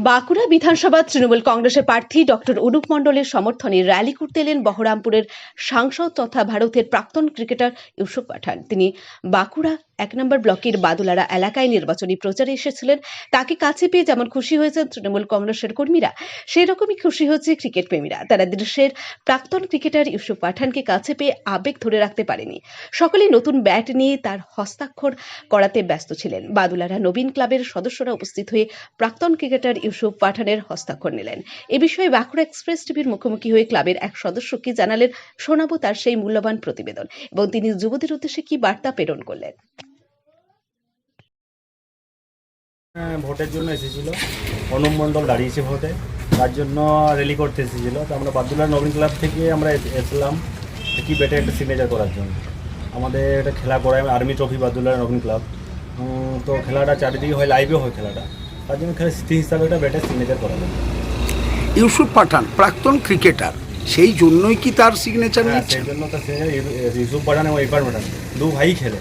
বাঁকুড়া বিধানসভা তৃণমূল কংগ্রেসের প্রার্থী ডক্টর অনুপ মণ্ডলের সমর্থনে র্যালি করতে এলেন বহরমপুরের সাংসদ তথা ভারতের প্রাক্তন ক্রিকেটার ইউসুফ পাঠান। তিনি বাঁকুড়া ১ নম্বর ব্লকের বাদুলারা এলাকায় নির্বাচনী প্রচারে এসেছিলেন। তাকে কাছে পেয়ে যেমন খুশি হয়েছেন তৃণমূল কংগ্রেসের কর্মীরা, সেই রকমই খুশি হচ্ছে ক্রিকেট প্রেমীরা। তারা দেশের প্রাক্তন ক্রিকেটার ইউসুফ পাঠানকে কাছে পেয়ে আবেগ ধরে রাখতে পারেনি। সকলেই নতুন ব্যাট নিয়ে তার হস্তাক্ষর করাতে ব্যস্ত ছিলেন। বাদুলারা নবীন ক্লাবের সদস্যরা উপস্থিত হয়ে প্রাক্তন ক্রিকেটার ইউসুফ পাঠানের হস্তাক্ষর নিলেন। এ বিষয়ে বাঁকুড়া এক্সপ্রেস টিভির মুখোমুখি হয়ে ক্লাবের এক সদস্য কি জানালেন শোনাবো তার সেই মূল্যবান প্রতিবেদন এবং তিনি যুবদের উদ্দেশ্যে কি বার্তা প্রেরণ করলেন। ভোটের জন্য এসেছিল, অনুপ মণ্ডল দাঁড়িয়েছে ভোটে, তার জন্য র্যালি করতে এসেছিলো। তো আমরা বাদুলার নবীন ক্লাব থেকে আমরা এসেছিলাম কি ব্যাটে একটা সিগনেচার করার জন্য। আমাদের একটা খেলা করায় আর্মি ট্রফি বাদুলার নবীন ক্লাব, তো খেলাটা চারিদিকে হয়, লাইভেও হয় খেলাটা, তার জন্য খেলার স্মৃতি হিসাবে একটা ব্যাটে সিগনেচার করা যায়। ইউসুফ পাঠান প্রাক্তন ক্রিকেটার, সেই জন্যই কি তার সিগনেচার নিচ্ছে? সেই জন্য তার ইউসুফ পাঠান এবং ইরফান পাঠান দু ভাই খেলে,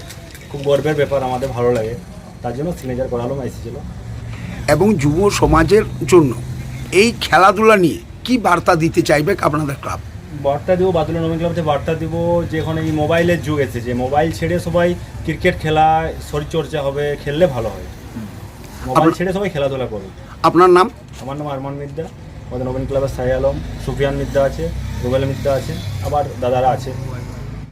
খুব গর্বের ব্যাপার, আমাদের ভালো লাগে, তার জন্য সিগনেচার করালো এসেছিলো। এবং যুব সমাজের জন্য এই খেলাধুলা নিয়ে কি বার্তা দিতে চাইবে আপনাদের ক্লাব? বার্তা দেবো, বাদুলা নবীন ক্লাব থেকে বার্তা দেবো যে এখন এই মোবাইলের যুগ এসেছে, মোবাইল ছেড়ে সবাই ক্রিকেট খেলা, শরীরচর্চা হবে, খেললে ভালো হয়। মোবাইল ছেড়ে সবাই খেলাধুলা করবে। আপনার নাম? আমার নাম আরমান মিদ্দা, আমাদের নবীন ক্লাবের সাই আলম, সুফিয়ান মিদ্দা আছে, রুবেল মিদ্দা আছে, আবার দাদারা আছে।